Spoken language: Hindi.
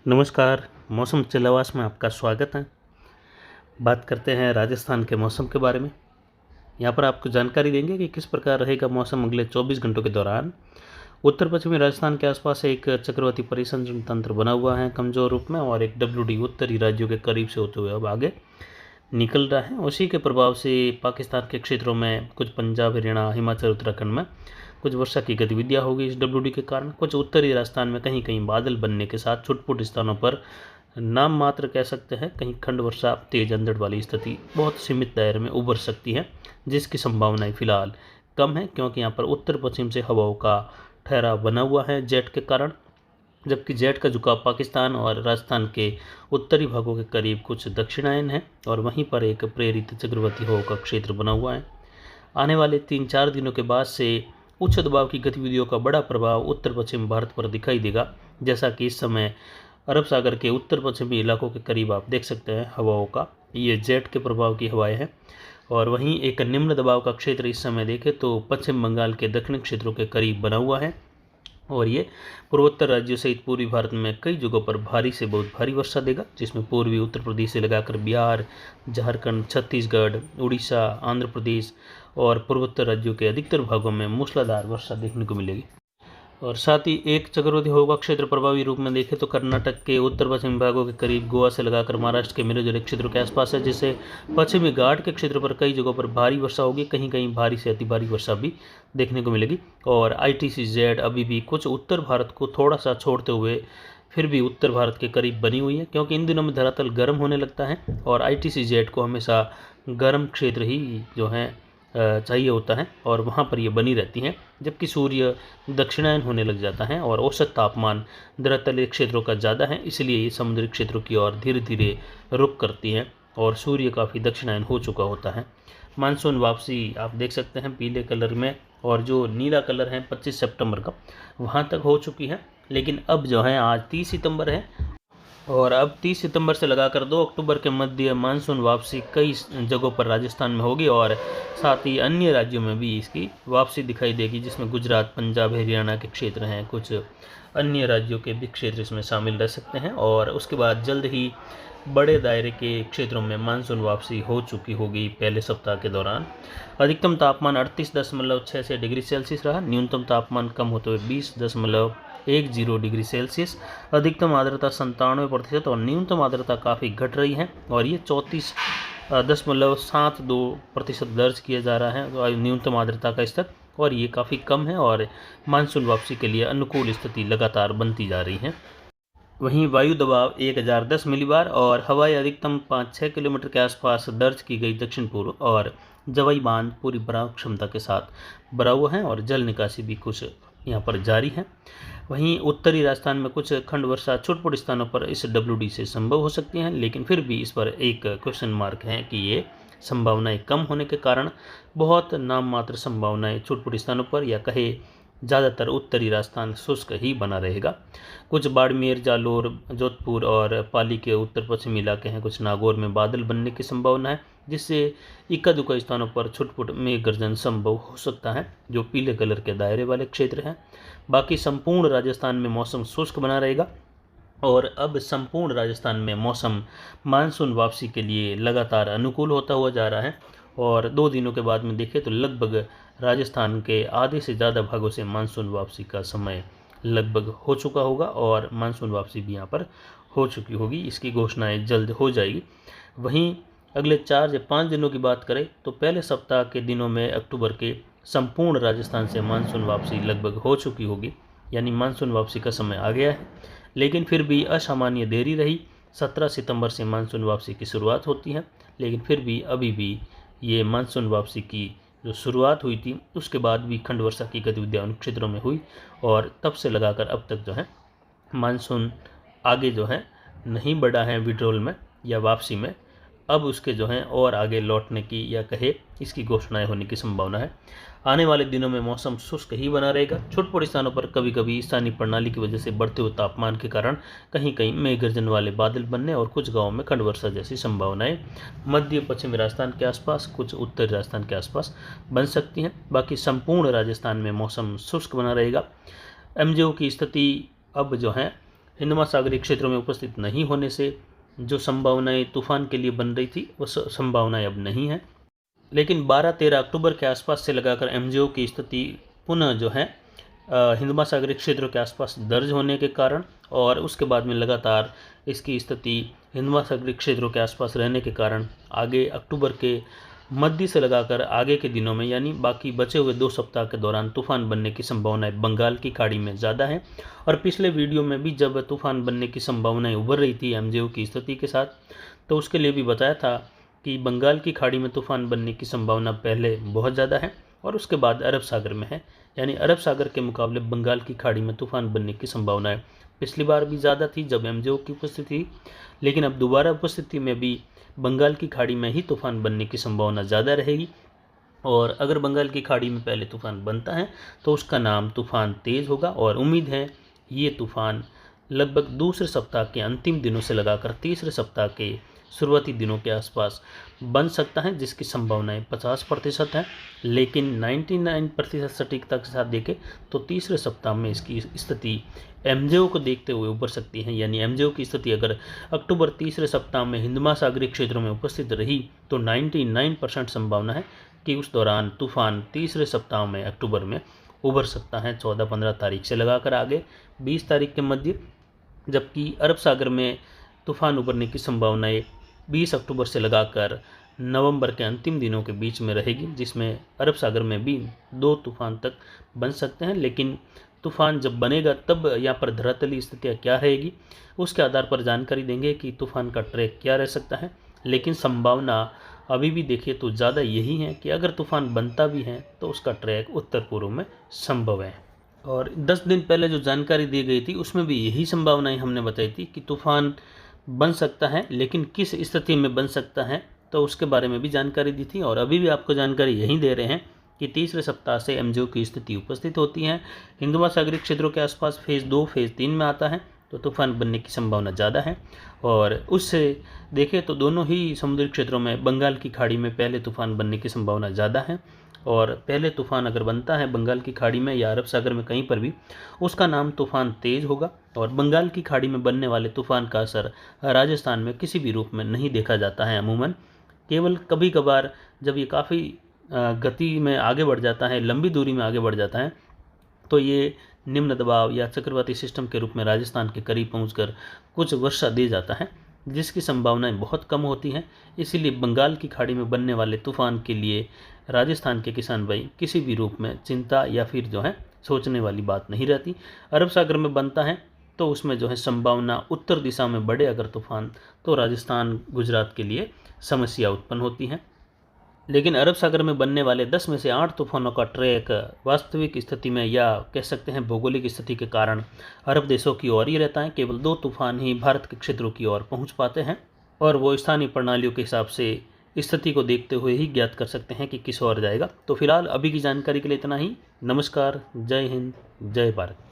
नमस्कार। मौसम चलावास में आपका स्वागत है। बात करते हैं राजस्थान के मौसम के बारे में। यहाँ पर आपको जानकारी देंगे कि किस प्रकार रहेगा मौसम अगले 24 घंटों के दौरान। उत्तर पश्चिमी राजस्थान के आसपास एक चक्रवाती परिसंचरण तंत्र बना हुआ है कमजोर रूप में, और एक WD उत्तरी राज्यों के करीब से होते हुए अब आगे निकल रहा है। उसी के प्रभाव से पाकिस्तान के क्षेत्रों में, कुछ पंजाब, हरियाणा, हिमाचल, उत्तराखंड में कुछ वर्षा की गतिविधियां होगी इस WD के कारण। कुछ उत्तरी राजस्थान में कहीं कहीं बादल बनने के साथ छुटपुट स्थानों पर नाम मात्र कह सकते हैं कहीं खंड वर्षा, तेज अंधड़ वाली स्थिति बहुत सीमित दायरे में उभर सकती है, जिसकी संभावनाएं फिलहाल कम है, क्योंकि यहाँ पर उत्तर पश्चिम से हवाओं का ठहराव बना हुआ है जेट के कारण। जबकि जेट का झुकाव पाकिस्तान और राजस्थान के उत्तरी भागों के करीब कुछ दक्षिणायन है, और वहीं पर एक प्रेरित चक्रवाती हवा का क्षेत्र बना हुआ है। आने वाले 3-4 दिनों के बाद से उच्च दबाव की गतिविधियों का बड़ा प्रभाव उत्तर पश्चिम भारत पर दिखाई देगा, जैसा कि इस समय अरब सागर के उत्तर पश्चिमी इलाकों के करीब आप देख सकते हैं हवाओं का, ये जेट के प्रभाव की हवाएं हैं। और वहीं एक निम्न दबाव का क्षेत्र इस समय देखें तो पश्चिम बंगाल के दक्षिणी क्षेत्रों के करीब बना हुआ है, और ये पूर्वोत्तर राज्यों सहित पूर्वी भारत में कई जगहों पर भारी से बहुत भारी वर्षा देगा, जिसमें पूर्वी उत्तर प्रदेश से लगाकर बिहार, झारखंड, छत्तीसगढ़, उड़ीसा, आंध्र प्रदेश और पूर्वोत्तर राज्यों के अधिकतर भागों में मूसलाधार वर्षा देखने को मिलेगी। और साथ ही एक चक्रवाती हवा का क्षेत्र प्रभावी रूप में देखें तो कर्नाटक के उत्तर पश्चिमी भागों के करीब, गोवा से लगाकर महाराष्ट्र के मिर्जोरी क्षेत्रों के आसपास है, जिससे पश्चिमी घाट के क्षेत्र पर कई जगहों पर भारी वर्षा होगी, कहीं कहीं भारी से अति भारी वर्षा भी देखने को मिलेगी। और ITC-Z अभी भी कुछ उत्तर भारत को थोड़ा सा छोड़ते हुए फिर भी उत्तर भारत के करीब बनी हुई है, क्योंकि इन दिनों में धरातल गर्म होने लगता है और ITC-Z को हमेशा गर्म क्षेत्र ही जो है चाहिए होता है, और वहाँ पर ये बनी रहती हैं। जबकि सूर्य दक्षिणायन होने लग जाता है और औसत तापमान धरातलीय क्षेत्रों का ज़्यादा है, इसलिए ये समुद्री क्षेत्रों की ओर धीरे धीरे रुख करती हैं और सूर्य काफ़ी दक्षिणायन हो चुका होता है। मानसून वापसी आप देख सकते हैं पीले कलर में, और जो नीला कलर है 25 सितंबर का वहाँ तक हो चुकी है। लेकिन अब जो है आज 30 सितंबर है, और अब 30 सितंबर से लगाकर 2 अक्टूबर के मध्य मानसून वापसी कई जगहों पर राजस्थान में होगी, और साथ ही अन्य राज्यों में भी इसकी वापसी दिखाई देगी, जिसमें गुजरात, पंजाब, हरियाणा के क्षेत्र हैं, कुछ अन्य राज्यों के भी क्षेत्र इसमें शामिल रह सकते हैं। और उसके बाद जल्द ही बड़े दायरे के क्षेत्रों में मानसून वापसी हो चुकी होगी पहले सप्ताह के दौरान। अधिकतम तापमान 38.6 डिग्री सेल्सियस रहा, न्यूनतम तापमान कम होते हुए 20.10 डिग्री सेल्सियस, अधिकतम आर्द्रता 97% और न्यूनतम आर्द्रता काफ़ी घट रही है, और ये 34.72% दर्ज किया जा रहा है न्यूनतम आर्द्रता का स्तर, और ये काफ़ी कम है, और मानसून वापसी के लिए अनुकूल स्थिति लगातार बनती जा रही है। वहीं वायु दबाव 1010 मिलीबार और हवाई अधिकतम 5-6 किलोमीटर के आसपास दर्ज की गई दक्षिण पूर्व, और जवाई बांध पूरी भराव क्षमता के साथ भरा हुआ है, और जल निकासी भी कुछ यहाँ पर जारी है। वहीं उत्तरी राजस्थान में कुछ खंड वर्षा छुटपुट स्थानों पर इस WD से संभव हो सकती है, लेकिन फिर भी इस पर एक क्वेश्चन मार्क है कि ये संभावनाएं कम होने के कारण बहुत नाम मात्र संभावनाएं छुटपुट स्थानों पर, या कहे ज़्यादातर उत्तरी राजस्थान शुष्क ही बना रहेगा। कुछ बाड़मेर, जालोर, जोधपुर और पाली के उत्तर पश्चिमी इलाके हैं, कुछ नागौर में बादल बनने की संभावना है, जिससे इक्का दुक्का स्थानों पर छुटपुट मेघ गर्जन संभव हो सकता है, जो पीले कलर के दायरे वाले क्षेत्र हैं। बाकी संपूर्ण राजस्थान में मौसम शुष्क बना रहेगा, और अब संपूर्ण राजस्थान में मौसम मानसून वापसी के लिए लगातार अनुकूल होता हुआ जा रहा है। और 2 दिनों के बाद में देखें तो लगभग राजस्थान के आधे से ज़्यादा भागों से मानसून वापसी का समय लगभग हो चुका होगा, और मानसून वापसी भी यहाँ पर हो चुकी होगी। इसकी घोषणाएं जल्द हो जाएगी। वहीं अगले 4 या 5 दिनों की बात करें तो पहले सप्ताह के दिनों में अक्टूबर के संपूर्ण राजस्थान से मानसून वापसी लगभग हो चुकी होगी, यानी मानसून वापसी का समय आ गया है। लेकिन फिर भी असामान्य देरी रही। 17 सितंबर से मानसून वापसी की शुरुआत होती है, लेकिन फिर भी अभी भी ये मानसून वापसी की जो शुरुआत हुई थी उसके बाद भी खंड वर्षा की गतिविधियाँ उन क्षेत्रों में हुई, और तब से लगाकर अब तक जो है मानसून आगे जो है नहीं बढ़ा है विड्रॉल में या वापसी में। अब उसके जो है और आगे लौटने की या कहे इसकी घोषणाएं होने की संभावना है। आने वाले दिनों में मौसम शुष्क ही बना रहेगा। छुटपुट स्थानों पर कभी कभी स्थानीय प्रणाली की वजह से बढ़ते हुए तापमान के कारण कहीं कहीं मेघ गर्जन वाले बादल बनने और कुछ गांवों में खंड वर्षा जैसी संभावनाएं मध्य पश्चिमी राजस्थान के आसपास, कुछ उत्तरी राजस्थान के आसपास बन सकती हैं। बाकी संपूर्ण राजस्थान में मौसम शुष्क बना रहेगा। MJO की स्थिति अब जो है हिंद महासागरीय क्षेत्रों में उपस्थित नहीं होने से जो संभावनाएं तूफान के लिए बन रही थी वो संभावनाएं अब नहीं है। लेकिन 12-13 अक्टूबर के आसपास से लगाकर एमजेओ की स्थिति पुनः जो है हिंद महासागरीय क्षेत्रों के आसपास दर्ज होने के कारण और उसके बाद में लगातार इसकी स्थिति हिंद महासागरीय क्षेत्रों के आसपास रहने के कारण आगे अक्टूबर के मध्य से लगाकर आगे के दिनों में यानी बाकी बचे हुए 2 सप्ताह के दौरान तूफान बनने की संभावनाएं बंगाल की खाड़ी में ज़्यादा है। और पिछले वीडियो में भी जब तूफान बनने की संभावनाएं उभर रही थी एमजेओ की स्थिति के साथ, तो उसके लिए भी बताया था कि बंगाल की खाड़ी में तूफान बनने की संभावना पहले बहुत ज़्यादा है और उसके बाद अरब सागर में है। यानी अरब सागर के मुकाबले बंगाल की खाड़ी में तूफान बनने की संभावनाएं पिछली बार भी ज़्यादा थी जब एमजेओ की उपस्थिति थी, लेकिन अब दोबारा उपस्थिति में भी बंगाल की खाड़ी में ही तूफान बनने की संभावना ज़्यादा रहेगी। और अगर बंगाल की खाड़ी में पहले तूफान बनता है तो उसका नाम तूफान तेज़ होगा और उम्मीद है ये तूफान लगभग दूसरे सप्ताह के अंतिम दिनों से लगाकर तीसरे सप्ताह के शुरुआती दिनों के आसपास बन सकता है, जिसकी संभावनाएं 50% है। लेकिन 99% सटीकता के साथ देखें तो तीसरे सप्ताह में इसकी स्थिति एमजेओ को देखते हुए उभर सकती है। यानी एमजेओ की स्थिति अगर अक्टूबर तीसरे सप्ताह में हिंद महासागरीय क्षेत्रों में उपस्थित रही तो 99% संभावना है कि उस दौरान तूफान तीसरे सप्ताह में अक्टूबर में उभर सकता है 14-15 तारीख से लगाकर आगे 20 तारीख के मध्य। जबकि अरब सागर में तूफान उभरने की संभावनाएं 20 अक्टूबर से लगाकर नवंबर के अंतिम दिनों के बीच में रहेगी, जिसमें अरब सागर में भी 2 तूफान तक बन सकते हैं। लेकिन तूफान जब बनेगा तब यहाँ पर धरातलीय स्थितियाँ क्या रहेगी उसके आधार पर जानकारी देंगे कि तूफान का ट्रैक क्या रह सकता है। लेकिन संभावना अभी भी देखिए तो ज़्यादा यही है कि अगर तूफान बनता भी है तो उसका ट्रैक उत्तर पूर्व में संभव है। और 10 दिन पहले जो जानकारी दी गई थी उसमें भी यही संभावनाएं हमने बताई थी कि तूफान बन सकता है, लेकिन किस स्थिति में बन सकता है तो उसके बारे में भी जानकारी दी थी। और अभी भी आपको जानकारी यही दे रहे हैं कि तीसरे सप्ताह से एमजेओ की स्थिति उपस्थित होती है, हिंद महासागरीय क्षेत्रों के आसपास फेज़ 2 फेज़ 3 में आता है तो तूफान बनने की संभावना ज़्यादा है। और उससे देखें तो दोनों ही समुद्री क्षेत्रों में बंगाल की खाड़ी में पहले तूफान बनने की संभावना ज़्यादा है। और पहले तूफान अगर बनता है बंगाल की खाड़ी में या अरब सागर में कहीं पर भी, उसका नाम तूफान तेज़ होगा। और बंगाल की खाड़ी में बनने वाले तूफान का असर राजस्थान में किसी भी रूप में नहीं देखा जाता है अमूमन। केवल कभी कभार जब ये काफ़ी गति में आगे बढ़ जाता है, लंबी दूरी में आगे बढ़ जाता है, तो ये निम्न दबाव या चक्रवाती सिस्टम के रूप में राजस्थान के करीब पहुंचकर कुछ वर्षा दे जाता है, जिसकी संभावनाएं बहुत कम होती हैं। इसीलिए बंगाल की खाड़ी में बनने वाले तूफान के लिए राजस्थान के किसान भाई किसी भी रूप में चिंता या फिर जो है सोचने वाली बात नहीं रहती। अरब सागर में बनता है तो उसमें जो है संभावना उत्तर दिशा में बढ़े अगर तूफान, तो राजस्थान गुजरात के लिए समस्या उत्पन्न होती है। लेकिन अरब सागर में बनने वाले 10 में से 8 तूफानों का ट्रैक वास्तविक स्थिति में या कह सकते हैं भौगोलिक स्थिति के कारण अरब देशों की ओर ही रहता है। केवल 2 तूफान ही भारत के क्षेत्रों की ओर पहुंच पाते हैं और वो स्थानीय प्रणालियों के हिसाब से स्थिति को देखते हुए ही ज्ञात कर सकते हैं कि किस ओर जाएगा। तो फिलहाल अभी की जानकारी के लिए इतना ही। नमस्कार, जय हिंद, जय भारत।